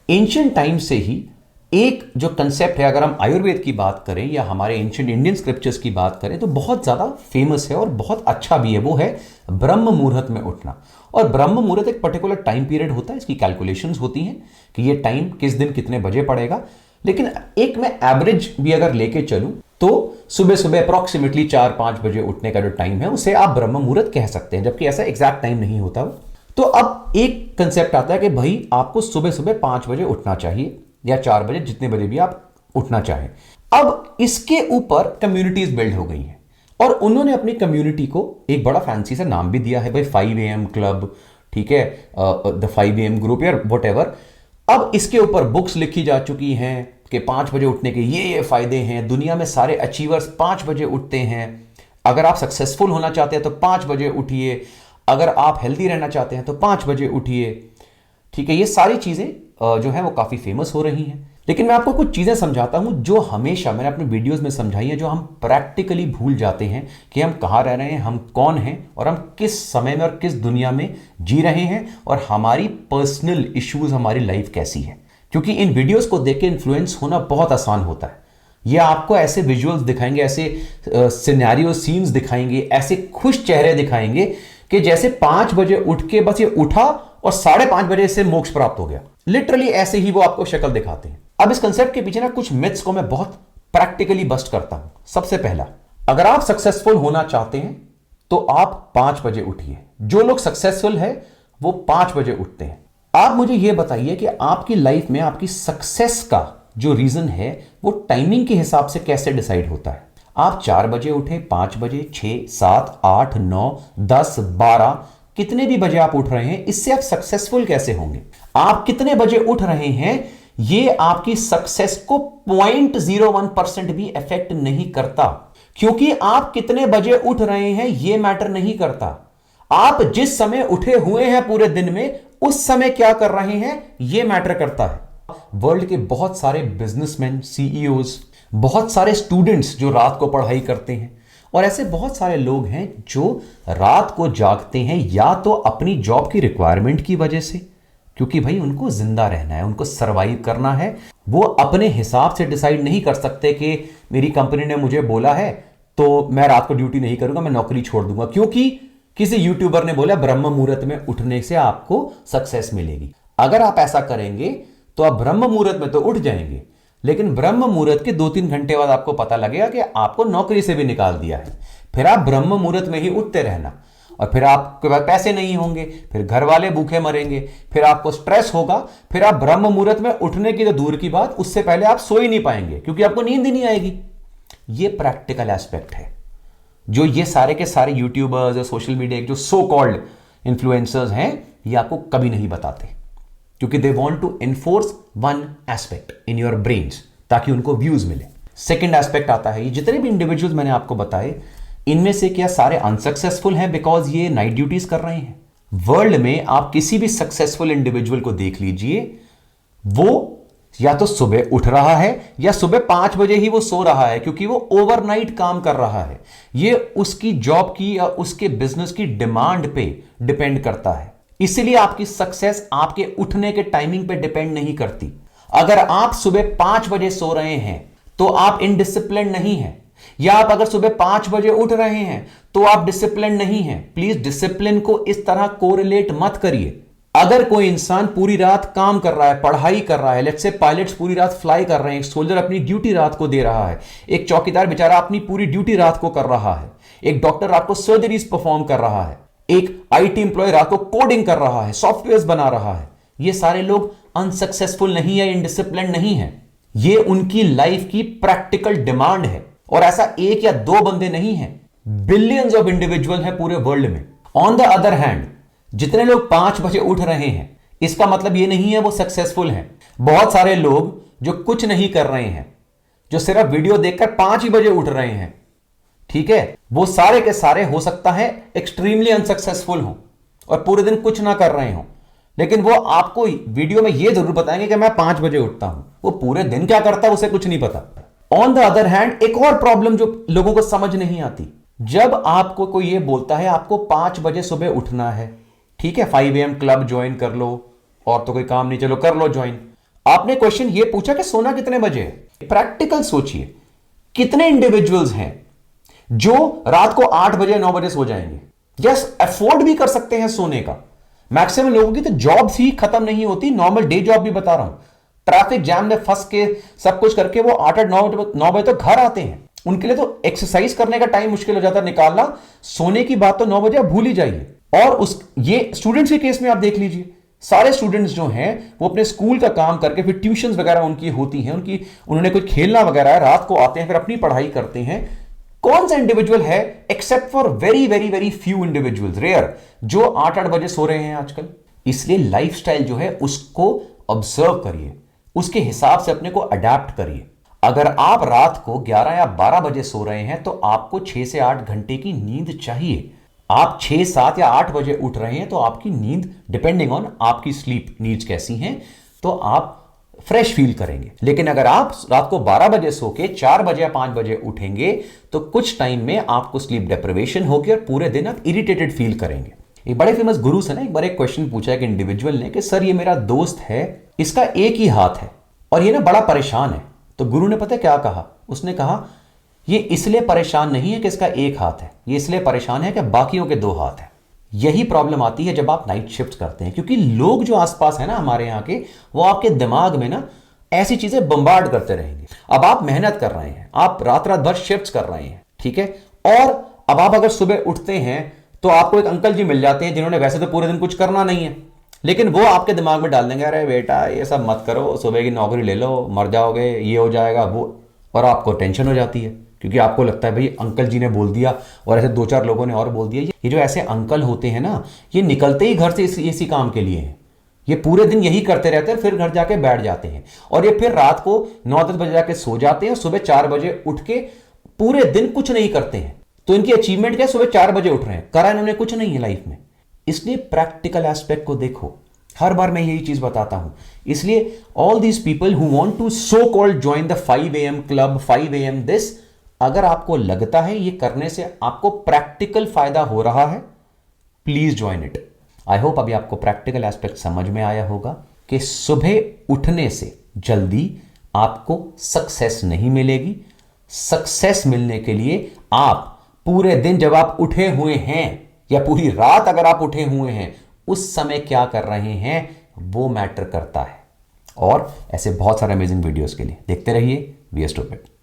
Ancient time से ही एक जो कंसेप्ट है, अगर हम आयुर्वेद की बात करें या हमारे एंशियंट इंडियन स्क्रिप्चर्स की बात करें, तो बहुत ज़्यादा फेमस है और बहुत अच्छा भी है। वो है ब्रह्म मुहूर्त में उठना। और ब्रह्म मुहूर्त एक पर्टिकुलर टाइम पीरियड होता है, इसकी कैलकुलेशंस होती हैं कि ये टाइम किस दिन कितने बजे पड़ेगा। लेकिन एक मैं एवरेज भी अगर लेके चलूं तो सुबह सुबह अप्रॉक्सीमेटली 4-5 बजे उठने का जो टाइम है उसे आप ब्रह्म मुहूर्त कह सकते हैं, जबकि ऐसा एग्जैक्ट टाइम नहीं होता वो। तो अब एक कंसेप्ट आता है कि भाई आपको सुबह सुबह 5 बजे उठना चाहिए या 4 बजे, जितने बजे भी आप उठना चाहें। अब इसके ऊपर कम्युनिटीज बिल्ड हो गई हैं और उन्होंने अपनी कम्युनिटी को एक बड़ा फैंसी सा नाम भी दिया है, भाई 5 AM क्लब, ठीक है, द 5 AM ग्रुप या वट एवर। अब इसके ऊपर बुक्स लिखी जा चुकी हैं कि 5 बजे उठने के ये फायदे हैं। दुनिया में सारे अचीवर्स 5 बजे उठते हैं। अगर आप सक्सेसफुल होना चाहते हैं तो 5 बजे उठिए, अगर आप हेल्दी रहना चाहते हैं तो 5 बजे उठिए, ठीक है। ये सारी चीजें जो है वो काफी फेमस हो रही हैं। लेकिन मैं आपको कुछ चीजें समझाता हूं जो हमेशा मैंने अपने वीडियोस में समझाई है, जो हम प्रैक्टिकली भूल जाते हैं कि हम कहां रह रहे हैं, हम कौन हैं और हम किस समय में और किस दुनिया में जी रहे हैं और हमारी पर्सनल इश्यूज, हमारी लाइफ कैसी है। क्योंकि इन वीडियोस को देख के इन्फ्लुएंस होना बहुत आसान होता है। ये आपको ऐसे विजुअल्स दिखाएंगे, ऐसे सिनेरियो सीन्स दिखाएंगे, ऐसे खुश चेहरे दिखाएंगे कि जैसे 5 बजे उठ के बस ये उठा और 5:30 बजे से मोक्ष प्राप्त हो गया। लिटरली ऐसे ही वो आपको शक्ल दिखाते हैं। अब इस कंसेप्ट के पीछे ना कुछ मिथ्स को मैं बहुत प्रैक्टिकली बस्ट करता हूं। सबसे पहला, अगर आप सक्सेसफुल होना चाहते हैं तो आप 5 बजे उठिए। जो लोग सक्सेसफुल है वो 5 बजे उठते हैं। आप मुझे यह बताइए कि आपकी लाइफ में आपकी सक्सेस का जो रीजन है वो टाइमिंग के हिसाब से कैसे डिसाइड होता है। आप 4 बजे उठे, 5 बजे, 6, 7, 8, 9, 10, 12, कितने भी बजे आप उठ रहे हैं, इससे आप सक्सेसफुल कैसे होंगे। आप कितने बजे उठ रहे हैं ये आपकी सक्सेस को 0.01% भी इफेक्ट नहीं करता, क्योंकि आप कितने बजे उठ रहे हैं ये मैटर नहीं करता। आप जिस समय उठे हुए हैं पूरे दिन में, उस समय क्या कर रहे हैं ये मैटर करता है। वर्ल्ड के बहुत सारे बिजनेसमैन, सीईओज, बहुत सारे स्टूडेंट्स जो रात को पढ़ाई करते हैं, और ऐसे बहुत सारे लोग हैं जो रात को जागते हैं या तो अपनी जॉब की रिक्वायरमेंट की वजह से, क्योंकि भाई उनको जिंदा रहना है, उनको सरवाइव करना है। वो अपने हिसाब से डिसाइड नहीं कर सकते कि मेरी कंपनी ने मुझे बोला है तो मैं रात को ड्यूटी नहीं करूंगा, मैं नौकरी छोड़ दूंगा, क्योंकि किसी यूट्यूबर ने बोला ब्रह्म मुहूर्त में उठने से आपको सक्सेस मिलेगी। अगर आप ऐसा करेंगे तो आप ब्रह्म मुहूर्त में तो उठ जाएंगे, लेकिन ब्रह्म मुहूर्त के 2-3 घंटे बाद आपको पता लगेगा कि आपको नौकरी से भी निकाल दिया है। फिर आप ब्रह्म मुहूर्त में ही उठते रहना, और फिर आपके पास पैसे नहीं होंगे, फिर घर वाले भूखे मरेंगे, फिर आपको स्ट्रेस होगा, फिर आप ब्रह्म मुहूर्त में उठने की तो दूर की बात, उससे पहले आप सो ही नहीं पाएंगे क्योंकि आपको नींद ही नहीं आएगी। ये प्रैक्टिकल एस्पेक्ट है जो ये सारे के सारे यूट्यूबर्स और सोशल मीडिया जो सो कॉल्ड इन्फ्लुएंसर्स हैं ये आपको कभी नहीं बताते, क्योंकि they want to enforce one aspect in your brains ताकि उनको व्यूज मिले। सेकंड एस्पेक्ट आता है, ये जितने भी इंडिविजुअल्स मैंने आपको बताए इनमें से क्या सारे अनसक्सेसफुल हैं बिकॉज ये नाइट ड्यूटीज कर रहे हैं। वर्ल्ड में आप किसी भी सक्सेसफुल इंडिविजुअल को देख लीजिए, वो या तो सुबह उठ रहा है या सुबह 5 बजे ही वो सो रहा है, क्योंकि वो ओवरनाइट काम कर रहा है। ये उसकी जॉब की या उसके बिजनेस की डिमांड पे डिपेंड करता है। इसलिए आपकी सक्सेस आपके उठने के टाइमिंग पे डिपेंड नहीं करती। अगर आप सुबह 5 बजे सो रहे हैं तो आप इनडिसिप्लिन नहीं हैं, या आप अगर सुबह 5 बजे उठ रहे हैं तो आप डिसिप्लिन नहीं हैं। प्लीज डिसिप्लिन को इस तरह कोरिलेट मत करिए। अगर कोई इंसान पूरी रात काम कर रहा है, पढ़ाई कर रहा है, लेट्स से पायलट्स पूरी रात फ्लाई कर रहे हैं, एक सोल्जर अपनी ड्यूटी रात को दे रहा है, एक चौकीदार बेचारा अपनी पूरी ड्यूटी रात को कर रहा है, एक डॉक्टर रात को सर्जरीज परफॉर्म कर रहा है, एक आईटी एम्प्लॉय रात को कोडिंग कर रहा है, सॉफ्टवेयर बना रहा है। ये सारे लोग अनसक्सेसफुल नहीं है, इनडिसिप्लिन नहीं है। ये उनकी लाइफ की प्रैक्टिकल डिमांड है, और ऐसा एक या दो बंदे नहीं है, बिलियंस ऑफ इंडिविजुअल है पूरे वर्ल्ड में। ऑन द अदर हैंड जितने लोग 5 बजे उठ रहे हैं इसका मतलब ये नहीं है वो सक्सेसफुल हैं। बहुत सारे लोग जो कुछ नहीं कर रहे हैं, जो सिर्फ वीडियो देखकर 5 ही बजे उठ रहे हैं, ठीक है, वो सारे के सारे हो सकता है एक्सट्रीमली अनसक्सेसफुल हो और पूरे दिन कुछ ना कर रहे हो, लेकिन वो आपको वीडियो में ये जरूर बताएंगे कि मैं 5 बजे उठता हूं। वो पूरे दिन क्या करता है उसे कुछ नहीं पता। ऑन द अदर हैंड एक और प्रॉब्लम जो लोगों को समझ नहीं आती, जब आपको कोई ये बोलता है आपको 5 बजे सुबह उठना है, ठीक है, 5 AM क्लब ज्वाइन कर लो, और तो कोई काम नहीं, चलो कर लो ज्वाइन। आपने क्वेश्चन ये पूछा कि सोना कितने बजे है। प्रैक्टिकल सोचिए, कितने इंडिविजुअल्स हैं जो रात को 8 बजे 9 बजे सो जाएंगे? यस, अफोर्ड भी कर सकते हैं सोने का। मैक्सिमम लोगों की तो जॉब ही खत्म नहीं होती, नॉर्मल डे जॉब भी बता रहा हूं, ट्रैफिक जैम में फंस के सब कुछ करके वो 8 9 बजे तो घर आते हैं। उनके लिए तो एक्सरसाइज करने का टाइम मुश्किल हो जाता है निकालना। सोने की बात तो 9 बजे आप भूल ही जाइए। और उस ये स्टूडेंट्स के केस में आप देख लीजिए, सारे स्टूडेंट्स जो हैं वो अपने स्कूल का काम करके फिर ट्यूशंस वगैरह उनकी होती हैं, उन्होंने कुछ खेलना वगैरह है, रात को आते हैं फिर अपनी पढ़ाई करते हैं। कौन सा इंडिविजुअल है, except for very very very few individuals, rare, जो 8 बजे सो रहे हैं आजकल? इसलिए लाइफस्टाइल जो है उसको ऑब्जर्व करिए, उसके हिसाब से अपने को अडेप्ट करिए। अगर आप रात को 11 या 12 बजे सो रहे हैं तो आपको 6 से 8 घंटे की नींद चाहिए। आप 6 7 या 8 बजे उठ रहे हैं तो आपकी नींद, डिपेंडिंग ऑन आपकी स्लीप नीड्स कैसी हैं, तो आप फ्रेश फील करेंगे। लेकिन अगर आप रात को 12 बजे सो के 4 बजे या 5 बजे उठेंगे तो कुछ टाइम में आपको स्लीप डिप्रिवेशन होगी और पूरे दिन आप इरिटेटेड फील करेंगे। एक बड़े फेमस गुरु से ना एक बार एक क्वेश्चन पूछा एक इंडिविजुअल ने कि सर ये मेरा दोस्त है, इसका एक ही हाथ है और ये ना बड़ा परेशान है। तो गुरु ने पता क्या कहा? उसने कहा ये इसलिए परेशान नहीं है कि इसका एक हाथ है, ये इसलिए परेशान है कि बाकियों के 2 हाथ हैं। यही प्रॉब्लम आती है जब आप नाइट शिफ्ट करते हैं, क्योंकि लोग जो आसपास है ना हमारे यहाँ के, वो आपके दिमाग में ना ऐसी चीजें बम्बार्ड करते रहेंगे। अब आप मेहनत कर रहे हैं, आप रात रात भर शिफ्ट कर रहे हैं, ठीक है, और अब आप अगर सुबह उठते हैं तो आपको एक अंकल जी मिल जाते हैं जिन्होंने वैसे तो पूरे दिन कुछ करना नहीं है, लेकिन वो आपके दिमाग में डाल देंगे, अरे बेटा ये सब मत करो, सुबह की नौकरी ले लो, मर जाओगे, ये हो जाएगा वो, और आपको टेंशन हो जाती है क्योंकि आपको लगता है भाई अंकल जी ने बोल दिया और ऐसे 2-4 लोगों ने और बोल दिया। ये जो ऐसे अंकल होते हैं ना, ये निकलते ही घर से इसी काम के लिए हैं, ये पूरे दिन यही करते रहते हैं, फिर घर जाके बैठ जाते हैं और ये फिर रात को 9-10 बजे जाके सो जाते हैं, सुबह 4 बजे उठ के पूरे दिन कुछ नहीं करते हैं। तो इनकी अचीवमेंट क्या है? सुबह 4 बजे उठ रहे हैं, करा इन्होंने कुछ नहीं है लाइफ में। इसलिए प्रैक्टिकल एस्पेक्ट को देखो, हर बार मैं यही चीज बताता हूं। इसलिए all these people who want to so called join the 5 AM club, 5 AM this, अगर आपको लगता है ये करने से आपको प्रैक्टिकल फायदा हो रहा है, please join it. I hope अभी आपको प्रैक्टिकल एस्पेक्ट समझ में आया होगा कि सुबह उठने से जल्दी आपको सक्सेस नहीं मिलेगी। सक्सेस मिलने के लिए आप पूरे दिन जब आप उठे हुए हैं या पूरी रात अगर आप उठे हुए हैं, उस समय क्या कर रहे हैं वो मैटर करता है। और ऐसे बहुत सारे अमेजिंग वीडियोस के लिए देखते रहिए वी आर स्टूपिड।